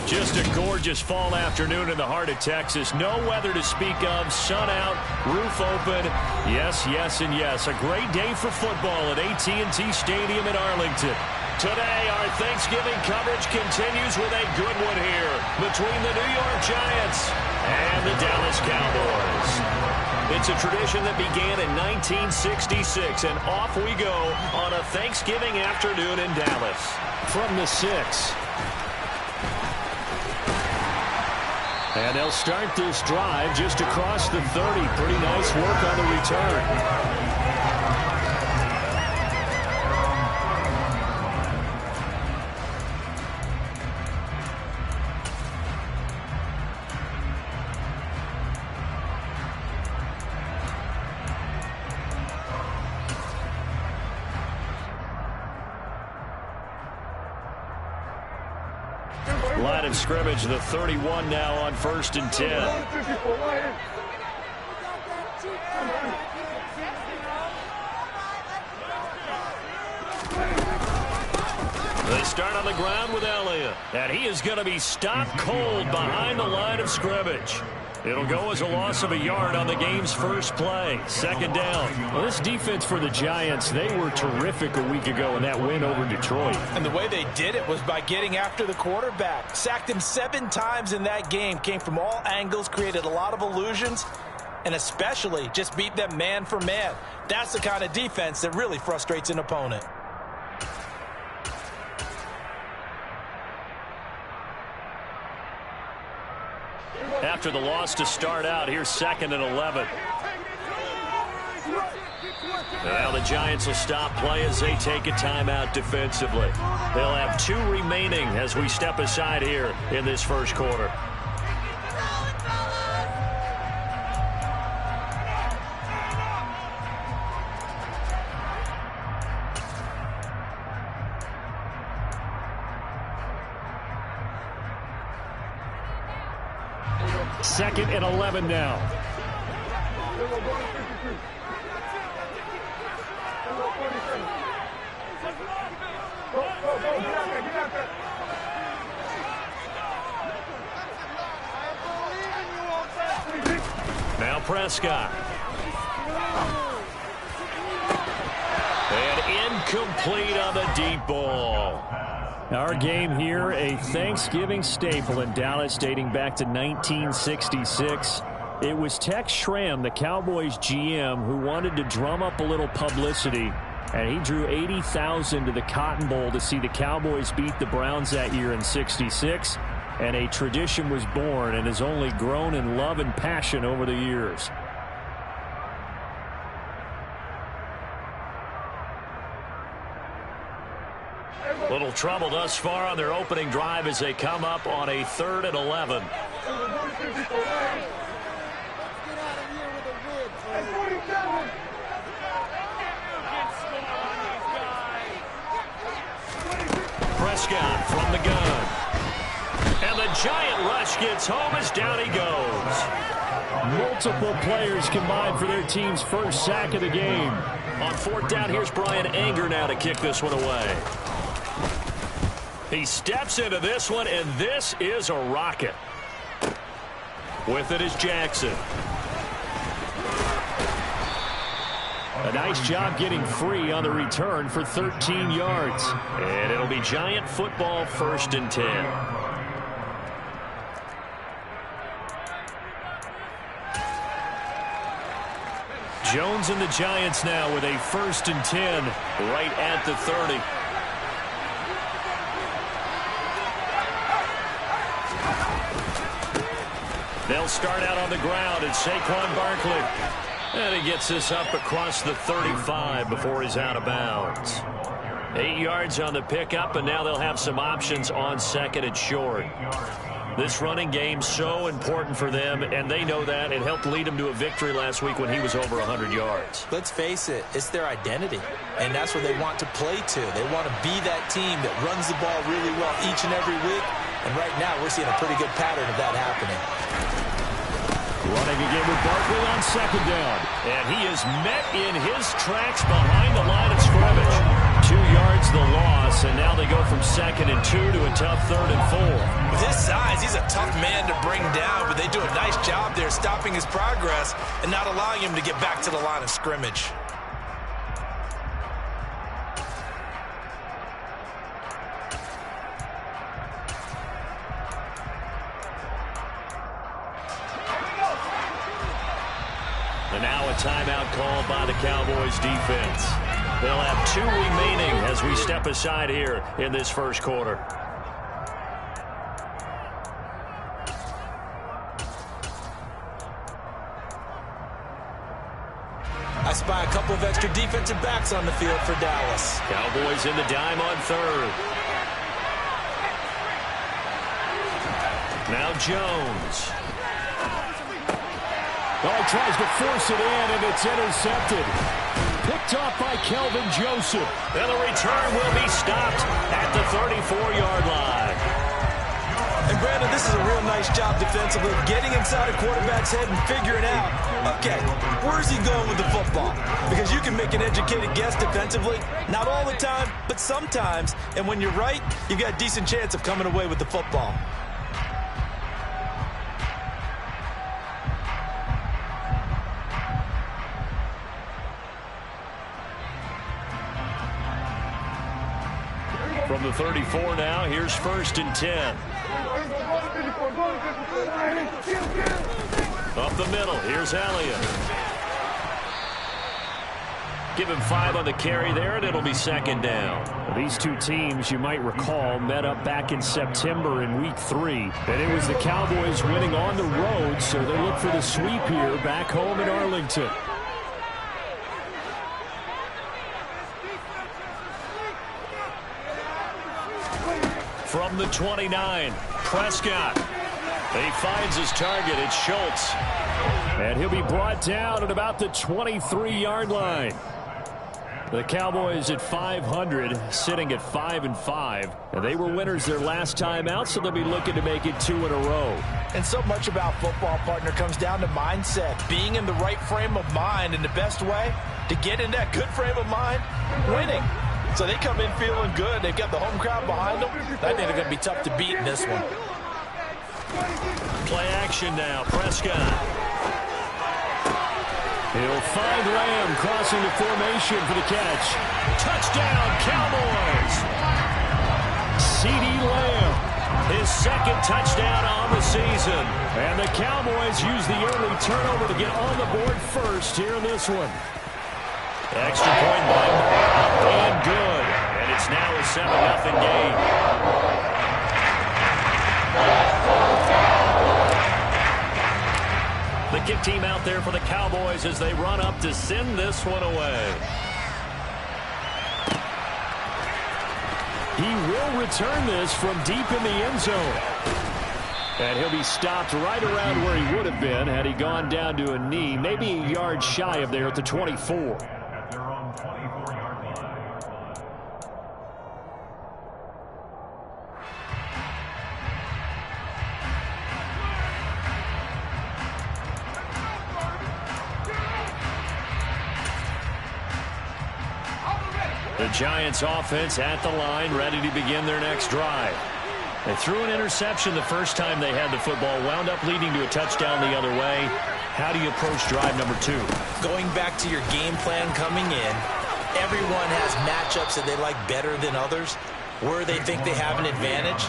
Just a gorgeous fall afternoon in the heart of Texas. No weather to speak of. Sun out, roof open. Yes, yes, and yes. A great day for football at AT&T Stadium in Arlington. Today, our Thanksgiving coverage continues with a good one here between the New York Giants and the Dallas Cowboys. It's a tradition that began in 1966, and off we go on a Thanksgiving afternoon in Dallas. From the 6. And they'll start this drive just across the 30. Pretty nice work on the return. Line of scrimmage, the 31 now on 1st and 10. They start on the ground with Elliott, and he is going to be stopped cold behind the line of scrimmage. It'll go as a loss of a yard on the game's first play. 2nd down. Well, this defense for the Giants, they were terrific a week ago in that win over Detroit. And the way they did it was by getting after the quarterback. Sacked him 7 times in that game. Came from all angles, created a lot of illusions, and especially just beat them man for man. That's the kind of defense that really frustrates an opponent. After the loss to start out, here's 2nd and 11. Well, the Giants will stop play as they take a timeout defensively. They'll have 2 remaining as we step aside here in this first quarter. Second and 11 now. Now Prescott. And incomplete on the deep ball. Our game here, a Thanksgiving staple in Dallas dating back to 1966. It was Tex Schramm, the Cowboys GM, who wanted to drum up a little publicity, and he drew 80,000 to the Cotton Bowl to see the Cowboys beat the Browns that year in '66, and a tradition was born and has only grown in love and passion over the years. Little trouble thus far on their opening drive as they come up on a 3rd and 11. Prescott from the gun. And the giant rush gets home as down he goes. Multiple players combined for their team's first sack of the game. On 4th down, here's Brian Anger now to kick this one away. He steps into this one, and this is a rocket. With it is Jackson. A nice job getting free on the return for 13 yards. And it'll be Giant football, 1st and 10. Jones and the Giants now with a 1st and 10 right at the 30. They'll start out on the ground, and Saquon Barkley. And he gets this up across the 35 before he's out of bounds. 8 yards on the pickup, and now they'll have some options on 2nd and short. This running game so important for them, and they know that. It helped lead them to a victory last week when he was over 100 yards. Let's face it, it's their identity, and that's what they want to play to. They want to be that team that runs the ball really well each and every week, and right now we're seeing a pretty good pattern of that happening. Running again with Barkley on second down. And he is met in his tracks behind the line of scrimmage. 2 yards the loss, and now they go from 2nd and 2 to a tough 3rd and 4. With his size, he's a tough man to bring down, but they do a nice job there stopping his progress and not allowing him to get back to the line of scrimmage. And now a timeout called by the Cowboys defense. They'll have 2 remaining as we step aside here in this first quarter. I spy a couple of extra defensive backs on the field for Dallas. Cowboys in the dime on 3rd. Now Jones. Oh, tries to force it in, and it's intercepted. Picked off by Kelvin Joseph. And the return will be stopped at the 34-yard line. And Brandon, this is a real nice job defensively, getting inside a quarterback's head and figuring out, okay, where's he going with the football? Because you can make an educated guess defensively, not all the time, but sometimes. And when you're right, you've got a decent chance of coming away with the football. From the 34 now, here's 1st and 10. Up the middle, here's Elliott. Give him 5 on the carry there, and it'll be 2nd down. These 2 teams, you might recall, met up back in September in Week 3. And it was the Cowboys winning on the road, so they look for the sweep here back home in Arlington. From the 29, Prescott. He finds his target. It's Schultz. And he'll be brought down at about the 23-yard line. The Cowboys at 500, sitting at 5-5. And they were winners their last time out, so they'll be looking to make it 2 in a row. And so much about football, partner, comes down to mindset. Being in the right frame of mind, and the best way to get in that good frame of mind, winning. So they come in feeling good. They've got the home crowd behind them. I think they're going to be tough to beat in this one. Play action now. Prescott. He'll find Lamb crossing the formation for the catch. Touchdown, Cowboys. CeeDee Lamb, his 2nd touchdown on the season. And the Cowboys use the early turnover to get on the board first here in this one. Extra point by and good. And it's now a 7-0 game. The kick team out there for the Cowboys as they run up to send this one away. He will return this from deep in the end zone. And he'll be stopped right around where he would have been had he gone down to a knee, maybe a yard shy of there at the 24. The Giants offense at the line, ready to begin their next drive. They threw an interception the first time they had the football, wound up leading to a touchdown the other way. How do you approach drive number 2? Going back to your game plan coming in, everyone has matchups that they like better than others. Where they think they have an advantage,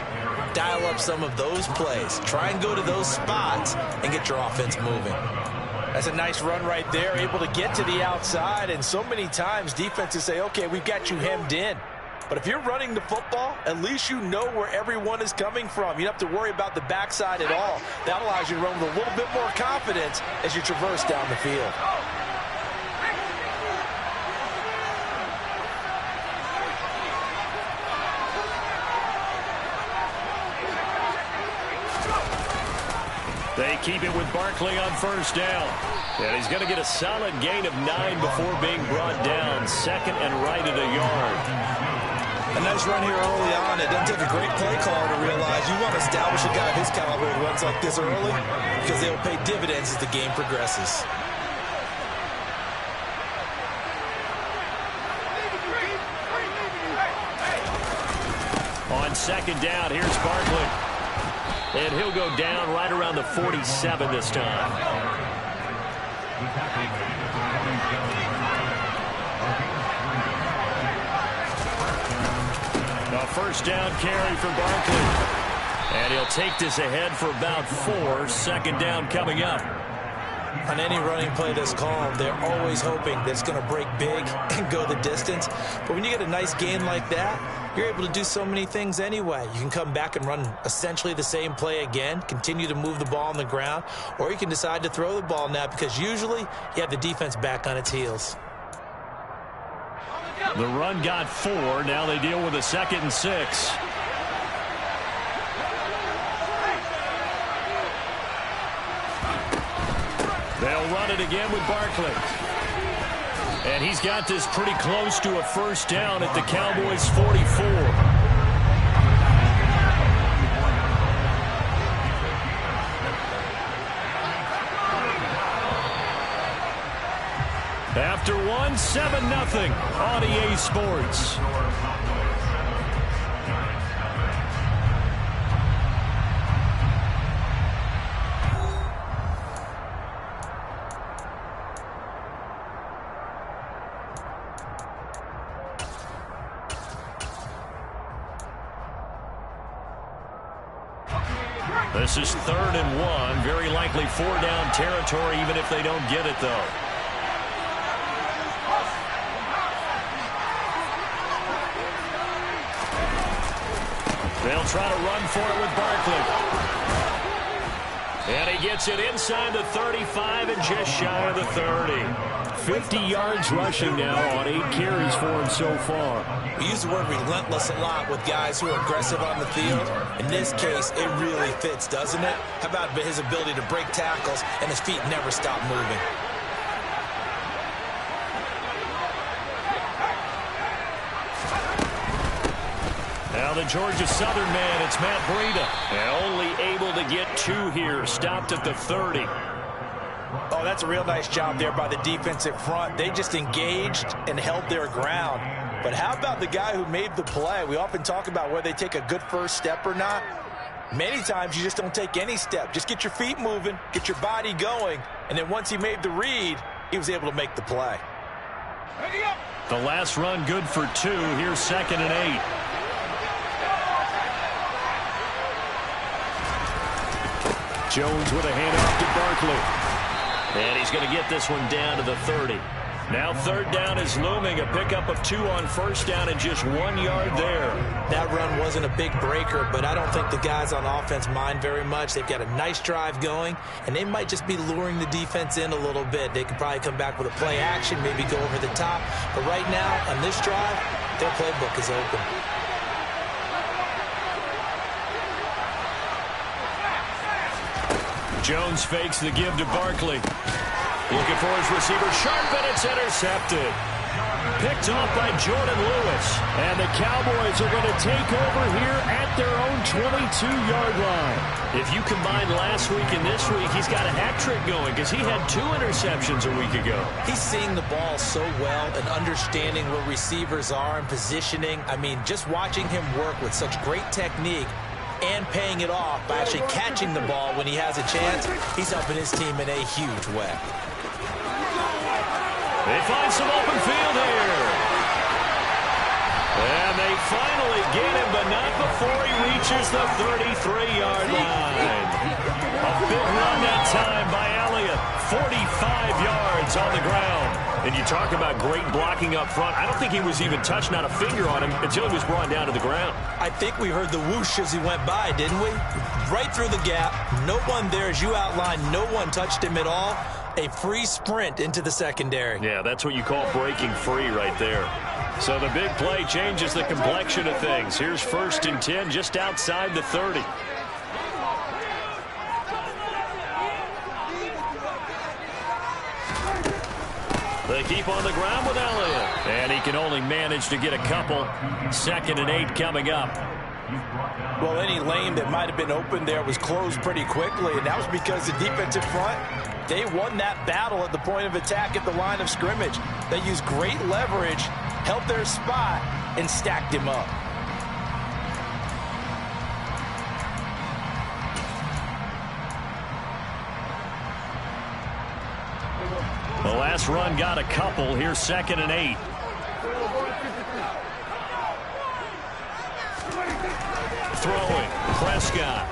dial up some of those plays. Try and go to those spots and get your offense moving. That's a nice run right there, able to get to the outside. And so many times defenses say, okay, we've got you hemmed in. But if you're running the football, at least you know where everyone is coming from. You don't have to worry about the backside at all. That allows you to run with a little bit more confidence as you traverse down the field. They keep it with Barkley on first down. And he's going to get a solid gain of 9 before being brought down. 2nd and right at a yard. A nice run here early on. It doesn't take a great play caller to realize you want to establish a guy of his caliber who runs like this early because they'll pay dividends as the game progresses. second down. Here's Barkley. And he'll go down right around the 47 this time. A first down carry for Barkley. And he'll take this ahead for about 4. Second down coming up. On any running play that's called, they're always hoping that it's going to break big and go the distance. But when you get a nice gain like that, you're able to do so many things anyway. You can come back and run essentially the same play again, continue to move the ball on the ground, or you can decide to throw the ball now because usually you have the defense back on its heels. The run got 4. Now they deal with a 2nd and 6. They'll run it again with Barkley. And he's got this pretty close to a first down at the Cowboys' 44. After 1, 7-0 on EA Sports. This is 3rd and 1. Very likely 4-down territory, even if they don't get it, though. They'll try to run for it with Barkley. And he gets it inside the 35 and just shy of the 30. 50 yards rushing now on 8 carries for him so far. We use the word relentless a lot with guys who are aggressive on the field. In this case, it really fits, doesn't it? How about his ability to break tackles and his feet never stop moving? Now the Georgia Southern man, it's Matt Breida. And only able to get 2 here, stopped at the 30. Oh, that's a real nice job there by the defensive front. They just engaged and held their ground. But how about the guy who made the play? We often talk about whether they take a good first step or not. Many times you just don't take any step. Just get your feet moving, get your body going, and then once he made the read, he was able to make the play. The last run good for 2. Here's 2nd and 8. Jones with a handoff to Barkley. And he's going to get this one down to the 30. Now 3rd down is looming. A pickup of 2 on first down and just 1 yard there. That run wasn't a big breaker, but I don't think the guys on offense mind very much. They've got a nice drive going, and they might just be luring the defense in a little bit. They could probably come back with a play action, maybe go over the top. But right now, on this drive, their playbook is open. Jones fakes the give to Barkley. Looking for his receiver, sharp, and it's intercepted. Picked off by Jordan Lewis. And the Cowboys are going to take over here at their own 22-yard line. If you combine last week and this week, he's got a hat trick going because he had 2 interceptions a week ago. He's seeing the ball so well and understanding where receivers are and positioning. I mean, just watching him work with such great technique and paying it off by actually catching the ball when he has a chance, he's helping his team in a huge way. They find some open field here. And they finally get him, but not before he reaches the 33-yard line. A big run that time by Elliott. 45 yards on the ground. And you talk about great blocking up front. I don't think he was even touched, not a finger on him, until he was brought down to the ground. I think we heard the whoosh as he went by, didn't we? Right through the gap. No one there, as you outlined. No one touched him at all. A free sprint into the secondary. Yeah, that's what you call breaking free right there. So the big play changes the complexion of things. Here's 1st and 10 just outside the 30. They keep on the ground with Elliott. And he can only manage to get a couple. 2nd and 8 coming up. Well, any lane that might have been open there was closed pretty quickly, and that was because the defensive front, they won that battle at the point of attack at the line of scrimmage. They used great leverage, held their spot, and stacked him up. The last run got a couple. Here's 2nd and 8. Throwing, Prescott.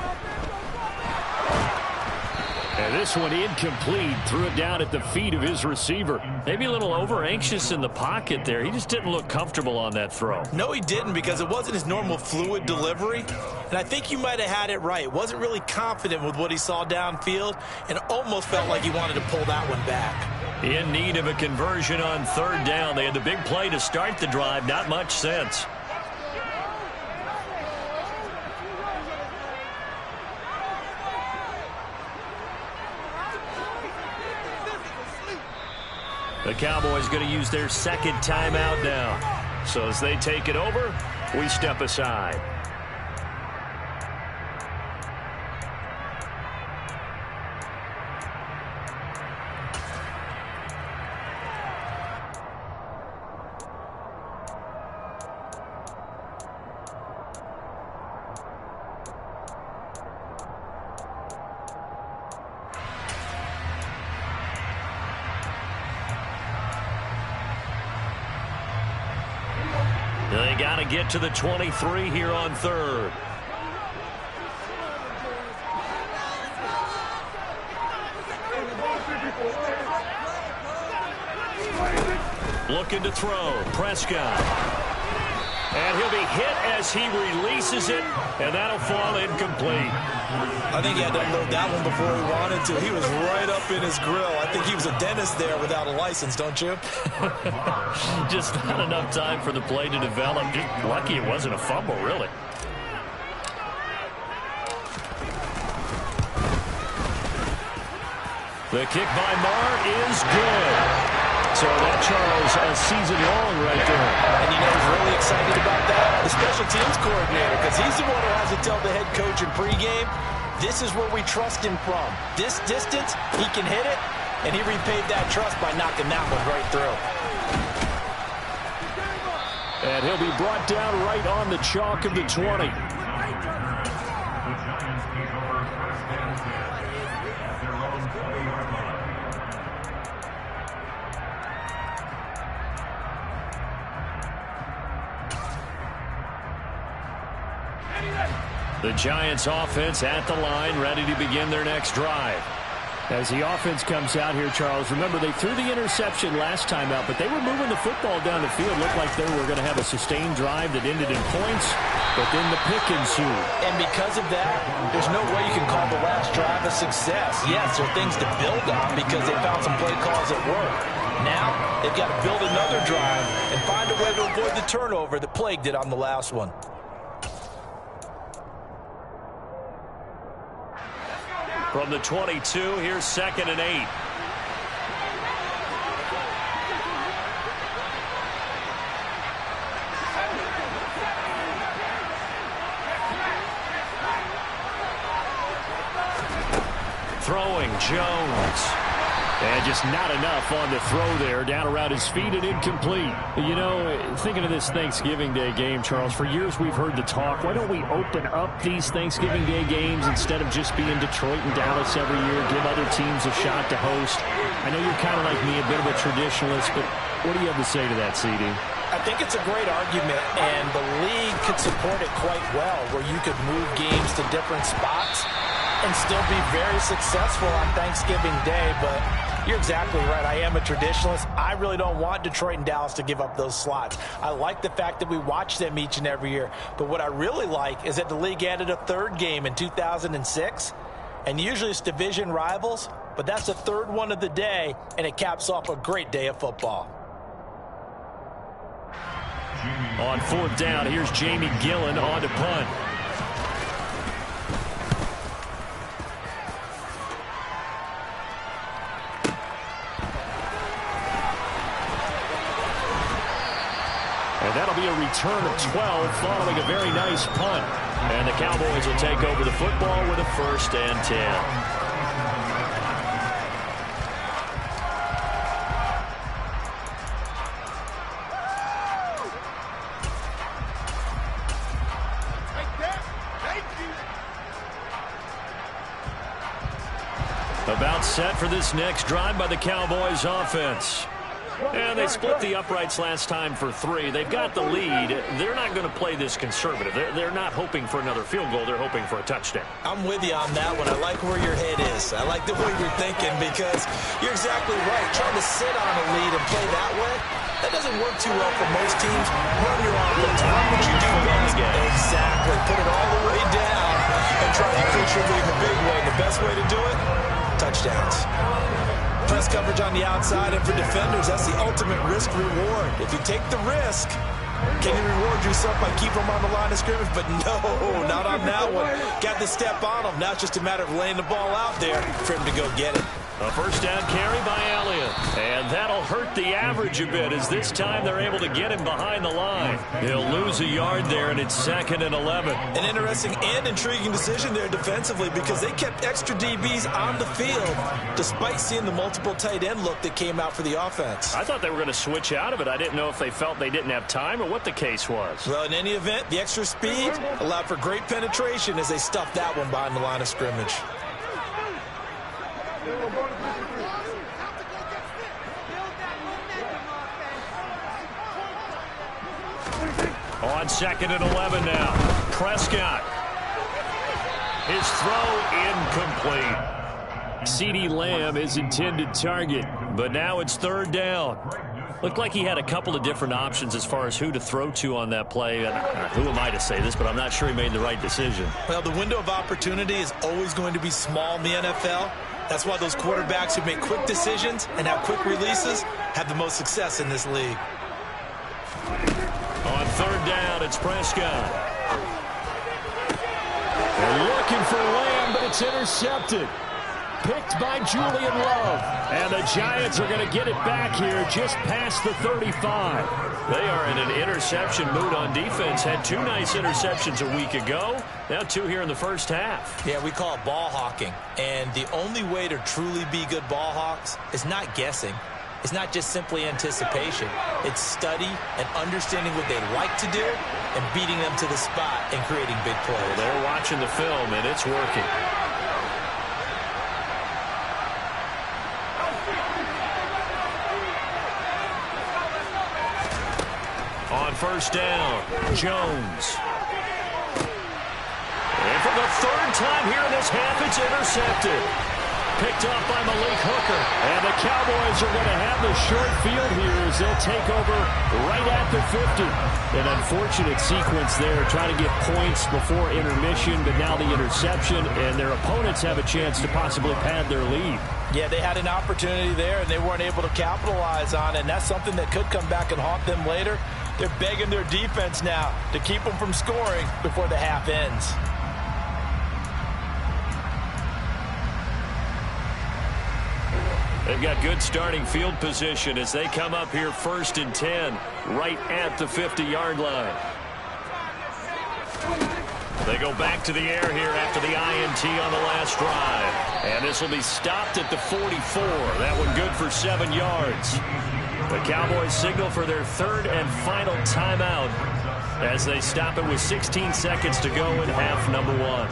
And this one incomplete. Threw it down at the feet of his receiver. Maybe a little over-anxious in the pocket there. He just didn't look comfortable on that throw. No, he didn't, because it wasn't his normal fluid delivery. And I think you might have had it right. Wasn't really confident with what he saw downfield and almost felt like he wanted to pull that one back. In need of a conversion on 3rd down. They had the big play to start the drive. Not much sense. The Cowboys going to use their 2nd timeout now. So as they take it over, we step aside. They got to get to the 23 here on 3rd. Looking to throw. Prescott. And he'll be hit as he releases it, and that'll fall incomplete. I think he had to unload that one before he wanted to. He was right up in his grill. I think he was a dentist there without a license, don't you? Just not enough time for the play to develop. Just lucky it wasn't a fumble, really. The kick by Marr is good. So that, Charles, a season long right there. And you know who's really excited about that? The special teams coordinator, because he's the one who has to tell the head coach in pregame, this is where we trust him from. This distance, he can hit it, and he repaid that trust by knocking that one right through. And he'll be brought down right on the chalk of the 20. The Giants offense at the line, ready to begin their next drive. As the offense comes out here, Charles, remember they threw the interception last time out, but they were moving the football down the field. Looked like they were going to have a sustained drive that ended in points, but then the pick ensued. And because of that, there's no way you can call the last drive a success. Yes, there are things to build on because they found some play calls that work. Now, they've got to build another drive and find a way to avoid the turnover that plagued it on the last one. From the 22, here's 2nd and 8. Throwing, Jones. And just not enough on the throw there. Down around his feet and incomplete. You know, thinking of this Thanksgiving Day game, Charles, for years we've heard the talk, why don't we open up these Thanksgiving Day games instead of just being Detroit and Dallas every year, give other teams a shot to host? I know you're kind of like me, a bit of a traditionalist, but what do you have to say to that, CD? I think it's a great argument, and the league could support it quite well, where you could move games to different spots and still be very successful on Thanksgiving Day. But you're exactly right. I am a traditionalist. I really don't want Detroit and Dallas to give up those slots. I like the fact that we watch them each and every year. But what I really like is that the league added a third game in 2006. And usually it's division rivals, but that's the third one of the day, and it caps off a great day of football. On 4th down, here's Jamie Gillen on to punt. And that'll be a return of 12 following a very nice punt. And the Cowboys will take over the football with a 1st and 10. About set for this next drive by the Cowboys offense. And they split the uprights last time for 3. They've got the lead. They're not going to play this conservative. They're not hoping for another field goal. They're hoping for a touchdown. I'm with you on that one. I like where your head is. I like the way you're thinking because you're exactly right. Trying to sit on a lead and play that way, that doesn't work too well for most teams. Run your offense. Run what you do best. Exactly. Put it all the way down and try to push your lead in the big way. The best way to do it, touchdowns. Press coverage on the outside, and for defenders, that's the ultimate risk-reward. If you take the risk, can you reward yourself by keeping them on the line of scrimmage? But no, not on that one. Got the step on them. Now it's just a matter of laying the ball out there for him to go get it. A first down carry by Elliott. And that'll hurt the average a bit as this time they're able to get him behind the line. He'll lose a yard there, and it's 2nd and 11. An interesting and intriguing decision there defensively because they kept extra DBs on the field despite seeing the multiple tight end look that came out for the offense. I thought they were going to switch out of it. I didn't know if they felt they didn't have time or what the case was. Well, in any event, the extra speed allowed for great penetration as they stuffed that one behind the line of scrimmage. On 2nd and 11 now. Prescott. His throw incomplete. CeeDee Lamb is intended target, but now it's 3rd down. Looked like he had a couple of different options as far as who to throw to on that play. And who am I to say this, but I'm not sure he made the right decision. Well, the window of opportunity is always going to be small in the NFL. That's why those quarterbacks who make quick decisions and have quick releases have the most success in this league. On 3rd down, it's Prescott. They're looking for Lamb, but it's intercepted. Picked by Julian Love. And the Giants are going to get it back here just past the 35. They are in an interception mood on defense. Had 2 nice interceptions a week ago. Now 2 here in the first half. Yeah, we call it ball hawking. And the only way to truly be good ball hawks is not guessing. It's not just simply anticipation. It's study and understanding what they like to do and beating them to the spot and creating big plays. Well, they're watching the film, and it's working. On 1st down, Jones. And for the 3rd time here in this half, it's intercepted. Picked off by Malik Hooker. And the Cowboys are going to have the short field here as they'll take over right at the 50. An unfortunate sequence there, trying to get points before intermission, but now the interception, and their opponents have a chance to possibly pad their lead. Yeah, they had an opportunity there, and they weren't able to capitalize on it, and that's something that could come back and haunt them later. They're begging their defense now to keep them from scoring before the half ends. They've got good starting field position as they come up here 1st and 10, right at the 50-yard line. They go back to the air here after the INT on the last drive. And this will be stopped at the 44. That one good for 7 yards. The Cowboys signal for their 3rd and final timeout as they stop it with 16 seconds to go in half number 1.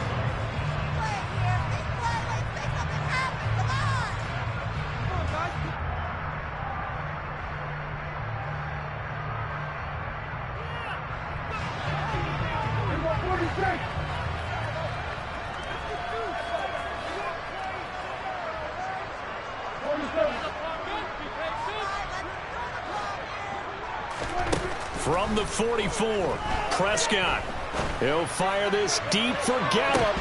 From the 44, Prescott. He'll fire this deep for Gallup.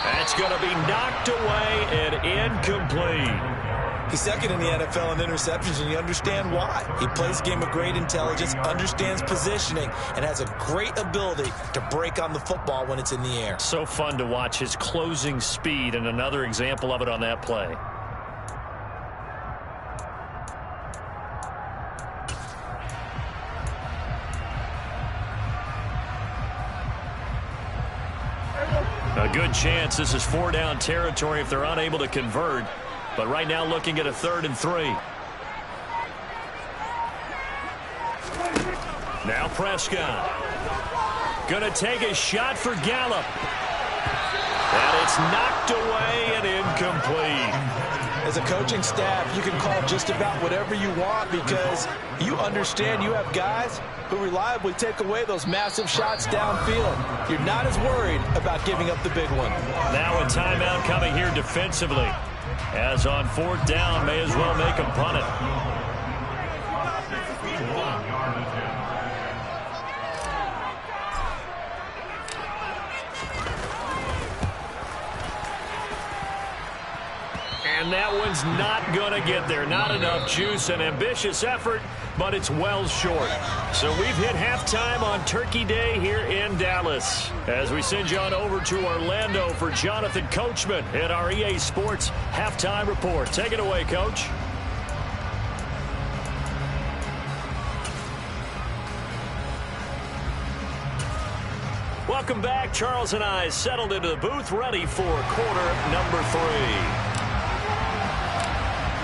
That's going to be knocked away and incomplete. He's 2nd in the NFL in interceptions, and you understand why. He plays a game of great intelligence, understands positioning, and has a great ability to break on the football when it's in the air. So fun to watch his closing speed, and another example of it on that play. A good chance this is 4-down territory if they're unable to convert. But right now looking at a 3rd and 3. Now Prescott. Gonna take a shot for Gallup. And it's knocked away and incomplete. As a coaching staff, you can call just about whatever you want because you understand you have guys who reliably take away those massive shots downfield. You're not as worried about giving up the big one. Now a timeout coming here defensively. As on 4th down, may as well make them punt it. And that one's not going to get there. Not enough juice. An ambitious effort, but it's well short. So we've hit halftime on Turkey Day here in Dallas. As we send you on over to Orlando for Jonathan Coachman at our EA Sports Halftime Report. Take it away, Coach. Welcome back. Charles and I settled into the booth, ready for quarter number 3.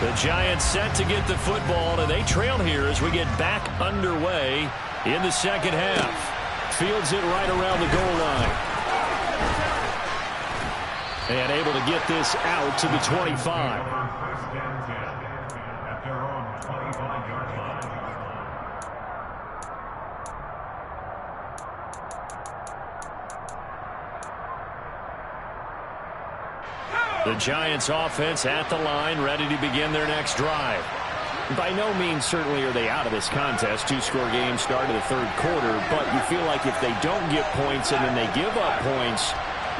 The Giants set to get the football, and they trail here as we get back underway in the second half. Fields it right around the goal line. And able to get this out to the 25. The Giants offense at the line, ready to begin their next drive. By no means certainly are they out of this contest. 2-score game start of the 3rd quarter, but you feel like if they don't get points and then they give up points,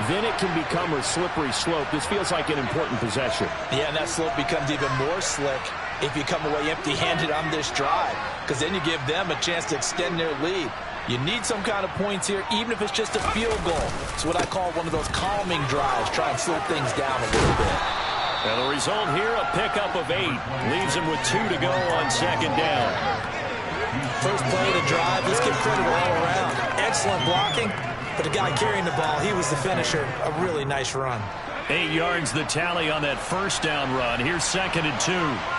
then it can become a slippery slope. This feels like an important possession. Yeah, and that slope becomes even more slick if you come away empty-handed on this drive, because then you give them a chance to extend their lead. You need some kind of points here, even if it's just a field goal. It's what I call one of those calming drives. Try and slow things down a little bit. And the result here, a pickup of 8. Leaves them with 2 to go on 2nd down. First play of the drive, let's give credit all around. Excellent blocking, but the guy carrying the ball, he was the finisher. A really nice run. 8 yards the tally on that first down run. Here's 2nd and 2.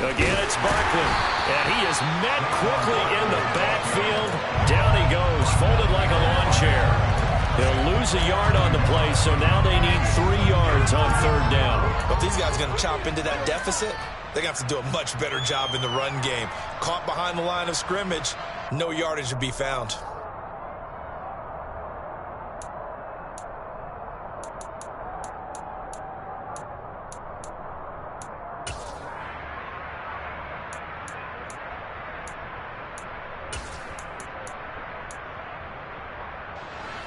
Again, it's Barkley, and he is met quickly in the backfield. Down he goes, folded like a lawn chair. They'll lose a yard on the play, so now they need 3 yards on 3rd down. But these guys are going to chop into that deficit. They're going to have to do a much better job in the run game. Caught behind the line of scrimmage, no yardage to be found.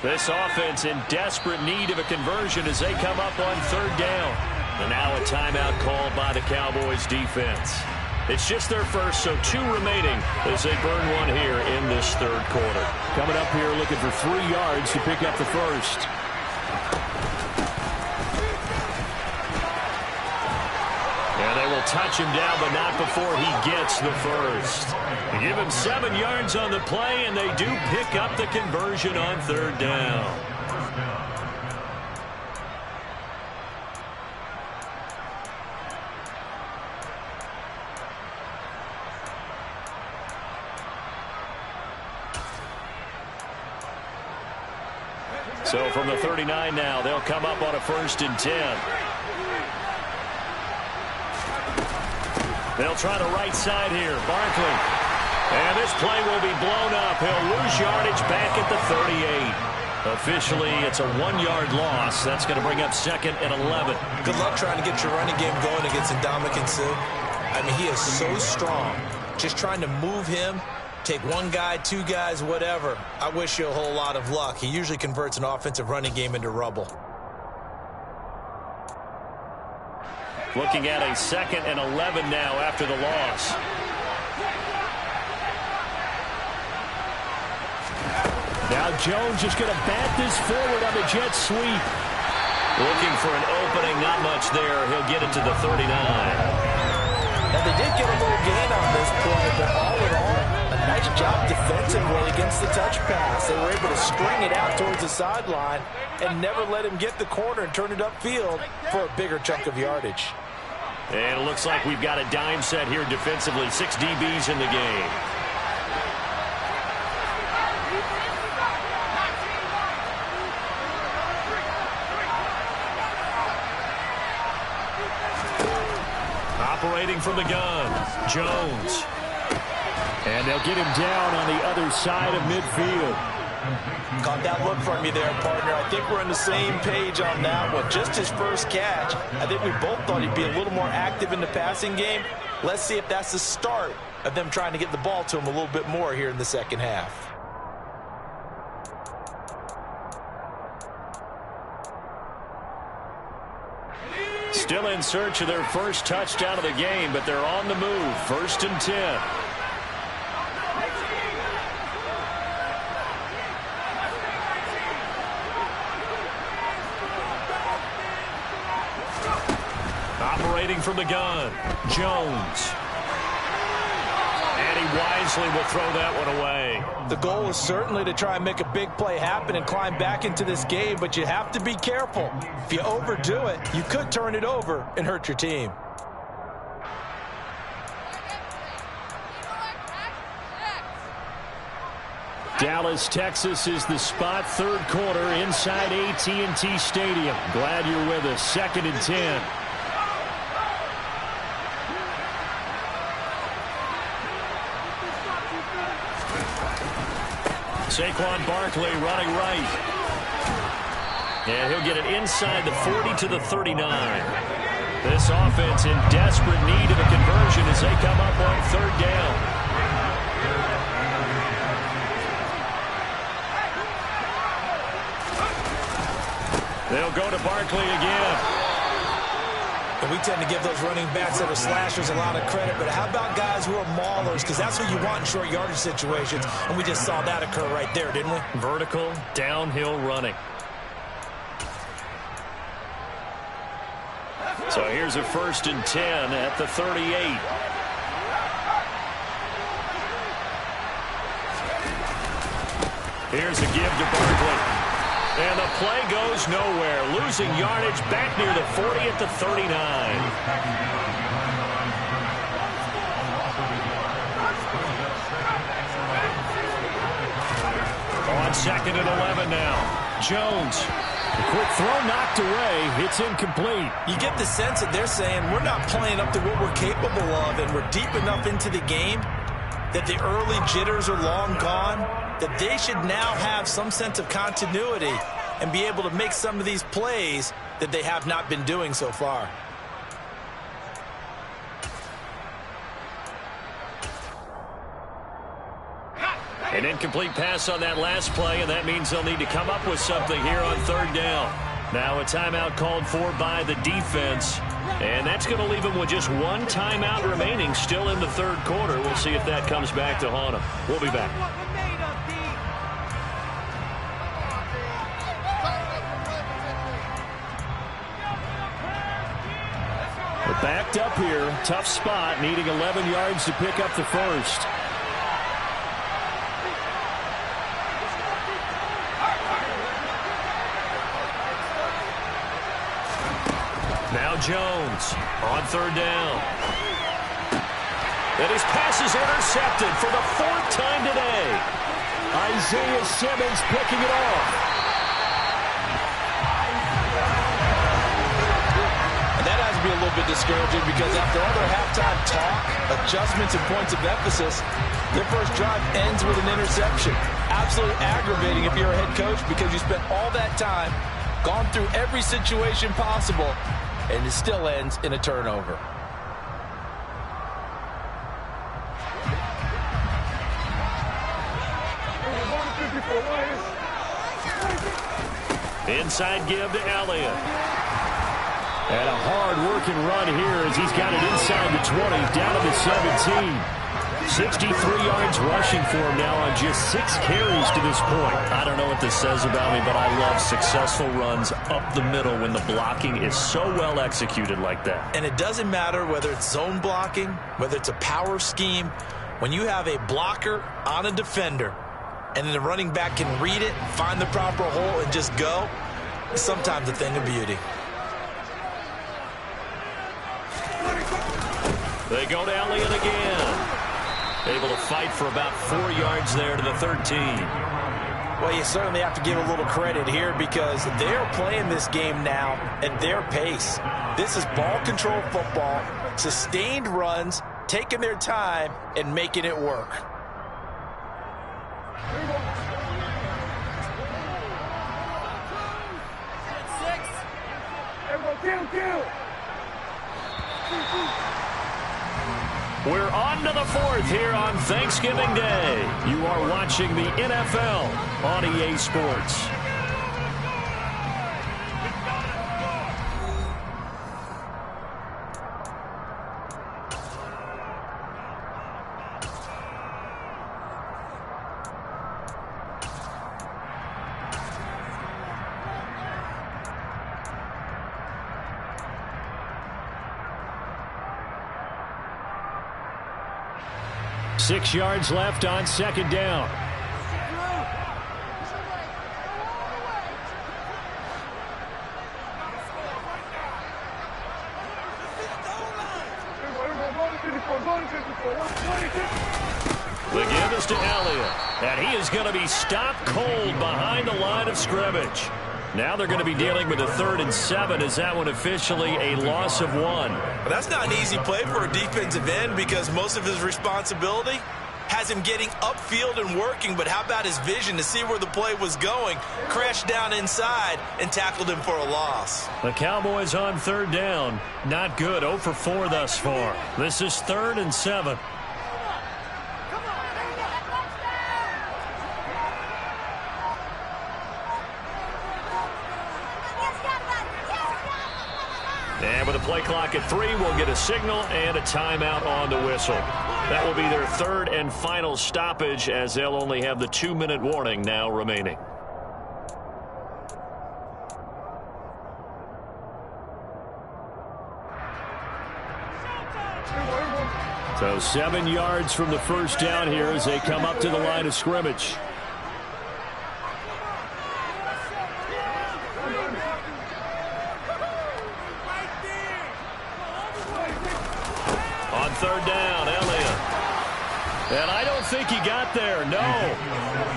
This offense in desperate need of a conversion as they come up on 3rd down. And now a timeout called by the Cowboys defense. It's just their first, so 2 remaining as they burn 1 here in this 3rd quarter. Coming up here looking for 3 yards to pick up the first. And they will touch him down, but not before he gets the first. They give him 7 yards on the play, and they do pick up the conversion on 3rd down. So from the 39 now, they'll come up on a 1st and 10. They'll try the right side here. Barkley. And this play will be blown up. He'll lose yardage back at the 38. Officially, it's a 1-yard loss. That's going to bring up 2nd and 11. Good luck trying to get your running game going against Ndamukong Suh. I mean, he is so strong. Just trying to move him, take 1 guy, 2 guys, whatever. I wish you a whole lot of luck. He usually converts an offensive running game into rubble. Looking at a 2nd and 11 now after the loss. Now Jones is going to bat this forward on the jet sweep. Looking for an opening, not much there. He'll get it to the 39. Now they did get a little gain on this play, but all in all, a nice job defensively against the touch pass. They were able to string it out towards the sideline and never let him get the corner and turn it upfield for a bigger chunk of yardage. And it looks like we've got a dime set here defensively. 6 DBs in the game. Operating from the gun, Jones. And they'll get him down on the other side of midfield. Caught that look from you there, partner. I think we're on the same page on that one. Just his first catch. I think we both thought he'd be a little more active in the passing game. Let's see if that's the start of them trying to get the ball to him a little bit more here in the second half. Still in search of their first touchdown of the game, but they're on the move. 1st and 10. Operating from the gun, Jones. And he wisely will throw that one away. The goal is certainly to try and make a big play happen and climb back into this game, but you have to be careful. If you overdo it, you could turn it over and hurt your team. Dallas, Texas is the spot. 3rd quarter inside AT&T Stadium. Glad you're with us. 2nd and 10. Saquon Barkley running right. And he'll get it inside the 40 to the 39. This offense in desperate need of a conversion as they come up on 3rd down. They'll go to Barkley again. And we tend to give those running backs that are slashers a lot of credit, but how about guys who are maulers? Because that's what you want in short yardage situations, and we just saw that occur right there, didn't we? Vertical, downhill running. So here's a 1st and 10 at the 38. Here's a give to Barkley. And the play goes nowhere. Losing yardage back near the 40 at the 39. On 2nd and 11 now. Jones. The quick throw knocked away. It's incomplete. You get the sense that they're saying we're not playing up to what we're capable of, and we're deep enough into the game that the early jitters are long gone, that they should now have some sense of continuity and be able to make some of these plays that they have not been doing so far. An incomplete pass on that last play, and that means they'll need to come up with something here on 3rd down. Now a timeout called for by the defense. And that's going to leave them with just one timeout remaining still in the 3rd quarter. We'll see if that comes back to haunt them. We'll be back. We're backed up here. Tough spot, needing 11 yards to pick up the first. Now Jones on 3rd down. And his pass is intercepted for the 4th time today. Isaiah Simmons picking it off. And that has to be a little bit discouraging because after all their halftime talk, adjustments and points of emphasis, their first drive ends with an interception. Absolutely aggravating if you're a head coach because you spent all that time, gone through every situation possible, and it still ends in a turnover. Inside give to Elliott. And a hard-working run here as he's got it inside the 20, down to the 17. 63 yards rushing for him now on just 6 carries to this point. I don't know what this says about me, but I love successful runs up the middle when the blocking is so well executed like that. And it doesn't matter whether it's zone blocking, whether it's a power scheme. When you have a blocker on a defender and then the running back can read it, find the proper hole, and just go, it's sometimes a thing of beauty. They go to Elliott again. Able to fight for about 4 yards there to the 13. Well, you certainly have to give a little credit here because they're playing this game now at their pace. This is ball control football. Sustained runs, taking their time, and making it work. We're on to the fourth here on Thanksgiving Day. You are watching the NFL on EA Sports. Six yards left on second down. The give is to Elliott, and he is going to be stopped cold behind the line of scrimmage. Now they're going to be dealing with a 3rd and 7. Is that one officially a loss of 1? Well, that's not an easy play for a defensive end because most of his responsibility has him getting upfield and working, but how about his vision to see where the play was going? Crashed down inside and tackled him for a loss. The Cowboys on 3rd down. Not good. 0 for 4 thus far. This is 3rd and 7. And with a play clock at 3, we'll get a signal and a timeout on the whistle. That will be their 3rd and final stoppage, as they'll only have the 2-minute warning now remaining. So 7 yards from the first down here as they come up to the line of scrimmage. On 3rd down, Elliott. And I don't think he got there, no.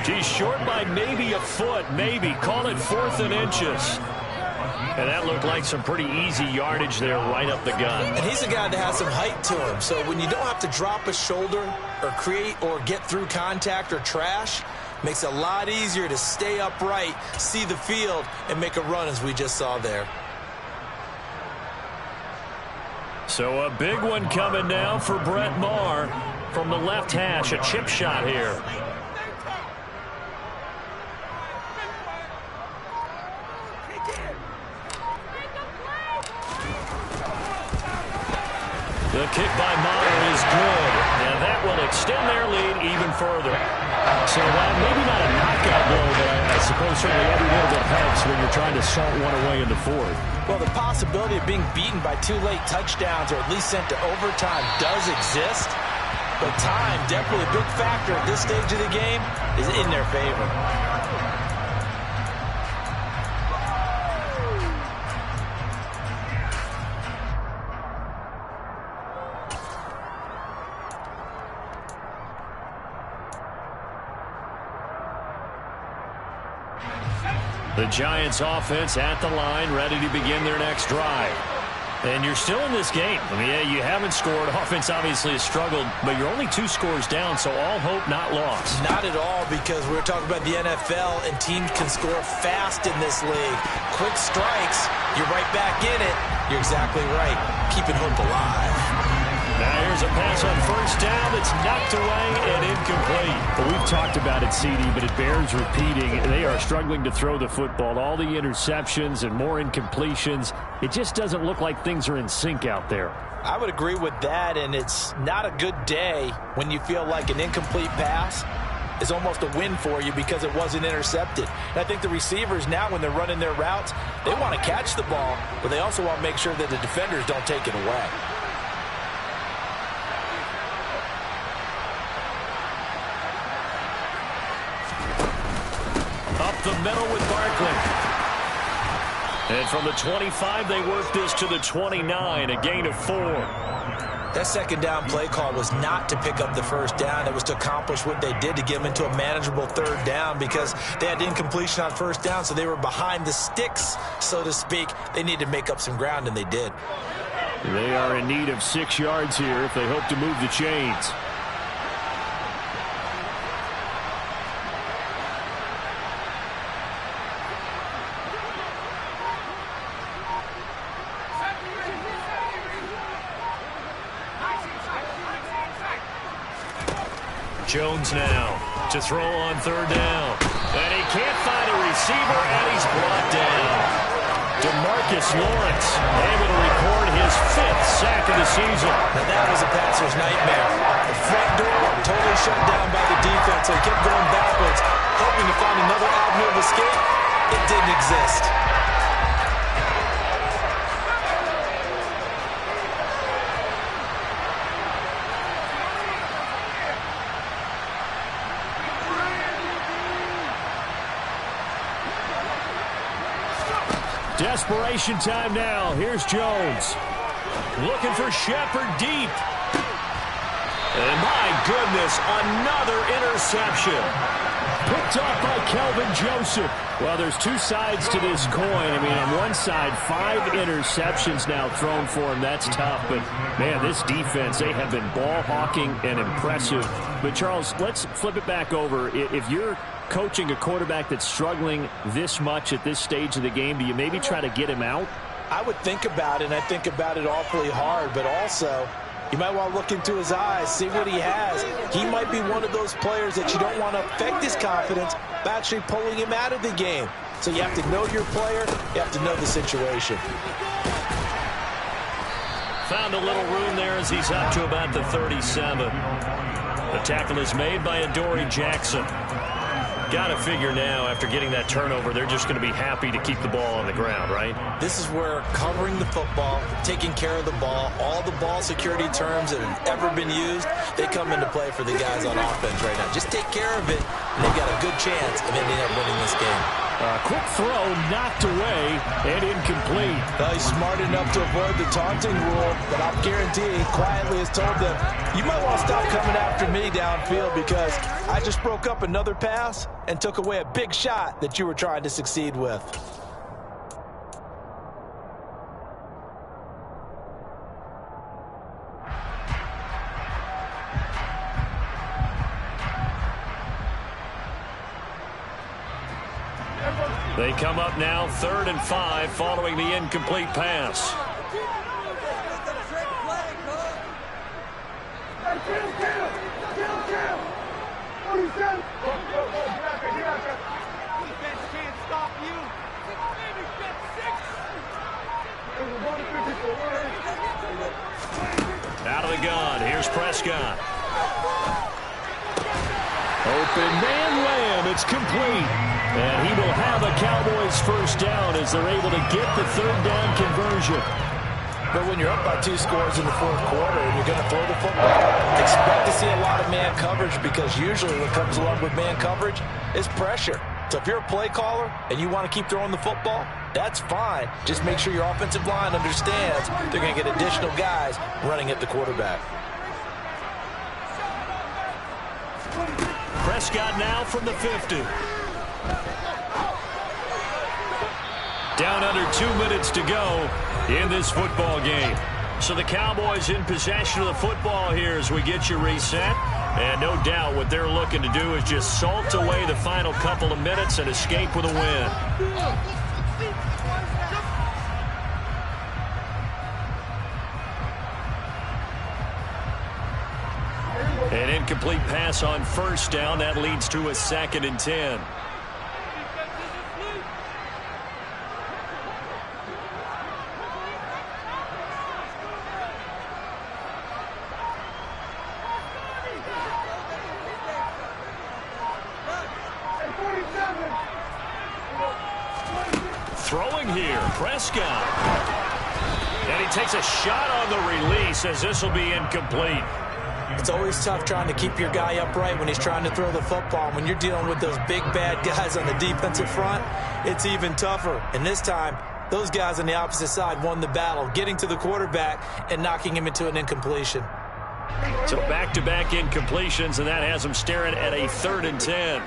He's short by maybe a foot, maybe. Call it 4th and inches. And that looked like some pretty easy yardage there right up the gut. And he's a guy that has some height to him. So when you don't have to drop a shoulder or create or get through contact or trash, makes it a lot easier to stay upright, see the field, and make a run as we just saw there. So a big one coming now for Brett Maher from the left hash. A chip shot here. The kick by Maher is good, and that will extend their lead even further. So maybe not a knockout blow, but I suppose certainly every little bit helps when you're trying to salt one away in the 4th. Well, the possibility of being beaten by 2 late touchdowns or at least sent to overtime does exist, but time, definitely a big factor at this stage of the game, is in their favor. The Giants offense at the line, ready to begin their next drive. And you're still in this game. I mean, yeah, you haven't scored. Offense obviously has struggled, but you're only 2 scores down, so all hope not lost. Not at all, because we're talking about the NFL, and teams can score fast in this league. Quick strikes, you're right back in it. You're exactly right. Keeping hope alive. Now here's a pass on 1st down that's knocked away and incomplete. Well, we've talked about it, CD, but it bears repeating. They are struggling to throw the football. All the interceptions and more incompletions. It just doesn't look like things are in sync out there. I would agree with that, and it's not a good day when you feel like an incomplete pass is almost a win for you because it wasn't intercepted. And I think the receivers now, when they're running their routes, they want to catch the ball, but they also want to make sure that the defenders don't take it away. Up the middle with Barkley. And from the 25, they work this to the 29, a gain of 4. That 2nd down play call was not to pick up the 1st down. It was to accomplish what they did to get them into a manageable 3rd down because they had incompletion on 1st down, so they were behind the sticks, so to speak. They needed to make up some ground, and they did. They are in need of 6 yards here if they hope to move the chains. Jones now to throw on 3rd down. And he can't find a receiver, and he's brought down. DeMarcus Lawrence able to record his 5th sack of the season. Now that was a passer's nightmare. The front door totally shut down by the defense. So he kept going backwards, hoping to find another avenue of escape. It didn't exist. Desperation time now. Here's Jones. Looking for Shepard deep. And my goodness, another interception. Picked off by Kelvin Joseph. Well, there's 2 sides to this coin. I mean, on one side, 5 interceptions now thrown for him. That's tough. But, man, this defense, they have been ball hawking and impressive. But, Charles, let's flip it back over. If you're coaching a quarterback that's struggling this much at this stage of the game, do you maybe try to get him out? I would think about it, and I think about it awfully hard, but also you might want to look into his eyes, see what he has. He might be one of those players that you don't want to affect his confidence by actually pulling him out of the game. So you have to know your player, you have to know the situation. Found a little room there as he's up to about the 37. The tackle is made by Adoree Jackson. Got to figure now, after getting that turnover, they're just going to be happy to keep the ball on the ground, right? This is where covering the football, taking care of the ball, all the ball security terms that have ever been used, they come into play for the guys on offense right now. Just take care of it, and they've got a good chance of ending up winning this game. Quick throw, knocked away, and incomplete. Well, he's smart enough to avoid the taunting rule, but I'll guarantee he quietly has told them, you might want to stop coming after me downfield because I just broke up another pass and took away a big shot that you were trying to succeed with. They come up now 3rd and 5 following the incomplete pass. Out of the gun, here's Prescott. Open man Lamb, it's complete. And he will have a Cowboys 1st down as they're able to get the 3rd down conversion. But when you're up by 2 scores in the 4th quarter and you're going to throw the football, expect to see a lot of man coverage because usually what comes along with man coverage is pressure. So if you're a play caller and you want to keep throwing the football, that's fine. Just make sure your offensive line understands they're going to get additional guys running at the quarterback. Prescott now from the 50. Down under 2 minutes to go in this football game. So the Cowboys in possession of the football here as we get you reset. And no doubt what they're looking to do is just salt away the final couple of minutes and escape with a win. An incomplete pass on 1st down. That leads to a 2nd and 10. Throwing here, Prescott. And he takes a shot on the release as this will be incomplete. It's always tough trying to keep your guy upright when he's trying to throw the football. When you're dealing with those big, bad guys on the defensive front, it's even tougher. And this time, those guys on the opposite side won the battle, getting to the quarterback and knocking him into an incompletion. So back-to-back incompletions, and that has him staring at a 3rd and 10.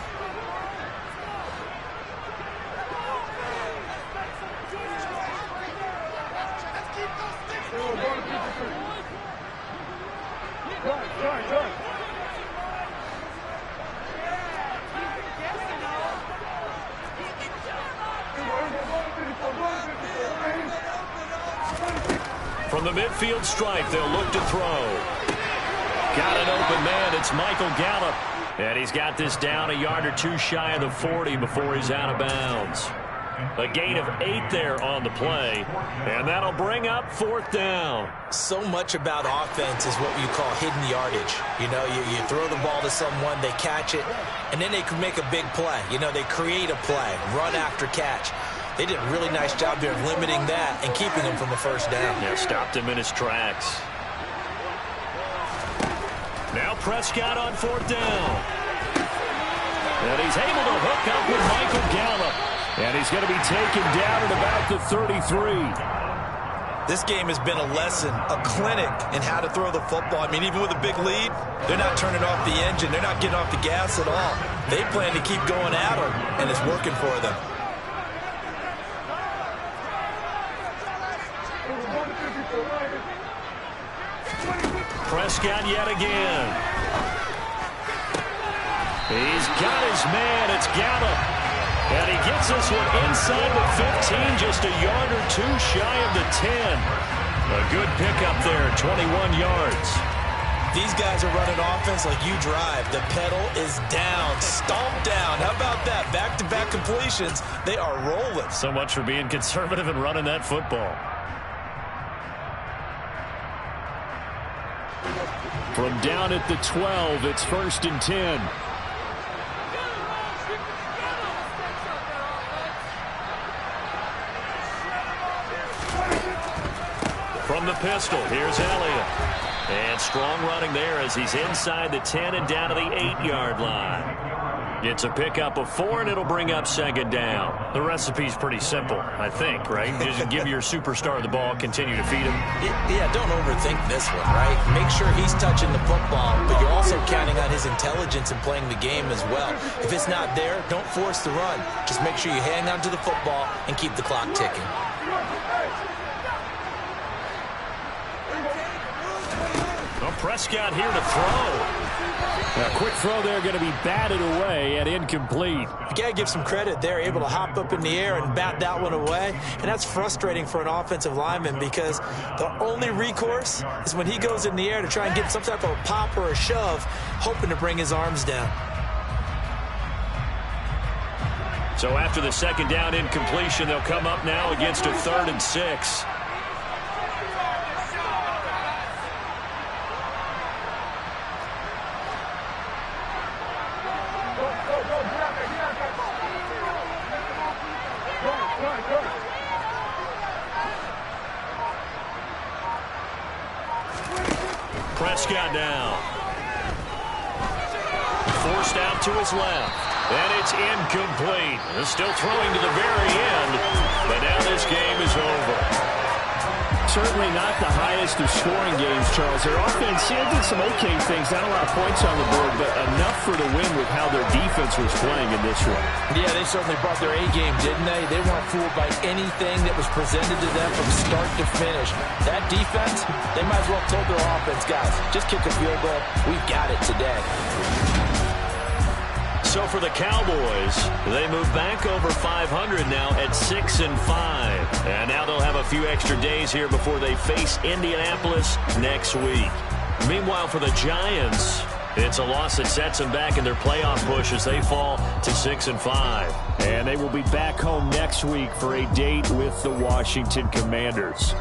From the midfield stripe, they'll look to throw. Got an open man. It's Michael Gallup. And he's got this down a yard or two shy of the 40 before he's out of bounds. A gain of 8 there on the play, and that'll bring up 4th down. So much about offense is what you call hidden yardage. You know, you throw the ball to someone, they catch it, and then they can make a big play. You know, they create a play, run after catch. They did a really nice job there of limiting that and keeping him from a first down. Yeah, stopped him in his tracks. Now Prescott on 4th down. And he's able to hook up with Michael Gallup. And he's going to be taken down at about the 33. This game has been a lesson, a clinic in how to throw the football. I mean, even with a big lead, they're not turning off the engine. They're not getting off the gas at all. They plan to keep going at them, and it's working for them. Prescott yet again. He's got his man. It's Gallup. And he gets this one inside the 15, just a yard or two shy of the 10. A good pickup there, 21 yards. These guys are running offense like you drive. The pedal is down, stomped down. How about that? Back-to-back completions. They are rolling. So much for being conservative and running that football. From down at the 12, it's 1st and 10. From the pistol, here's Elliott. And strong running there as he's inside the 10 and down to the 8-yard line. It's a pickup of 4, and it'll bring up 2nd down. The recipe's pretty simple, I think, right? Just give your superstar the ball, continue to feed him. Yeah, don't overthink this one, right? Make sure he's touching the football, but you're also counting on his intelligence in playing the game as well. If it's not there, don't force the run. Just make sure you hang on to the football and keep the clock ticking. Well, Prescott here to throw. A quick throw there, going to be batted away and incomplete. You got to give some credit there, able to hop up in the air and bat that one away. And that's frustrating for an offensive lineman because the only recourse is when he goes in the air to try and get some type of a pop or a shove, hoping to bring his arms down. So after the 2nd down incompletion, they'll come up now against a 3rd and 6. Prescott now. Forced out to his left. And it's incomplete. They're still throwing to the very end. But now this game is over. Certainly not the highest of scoring games, Charles. Their offense did some okay things. Not a lot of points on the board, but enough for the win with how their defense was playing in this one. Yeah, they certainly brought their A-game, didn't they? They weren't fooled by anything that was presented to them from start to finish. That defense, they might as well have told their offense, guys, just kick a field goal. We've got it today. So for the Cowboys, they move back over 500 now at 6-5. And now they'll have a few extra days here before they face Indianapolis next week. Meanwhile, for the Giants, it's a loss that sets them back in their playoff push as they fall to 6-5. And they will be back home next week for a date with the Washington Commanders.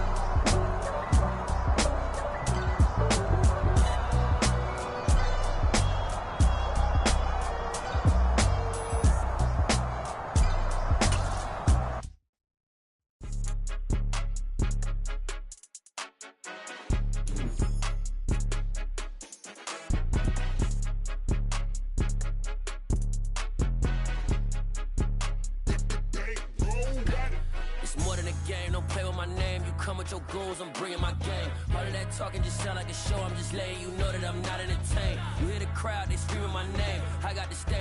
Your goals, I'm bringing my game. All of that talking just sound like a show. I'm just letting you know that I'm not entertained. You hear the crowd, they screaming my name. I got the stadium.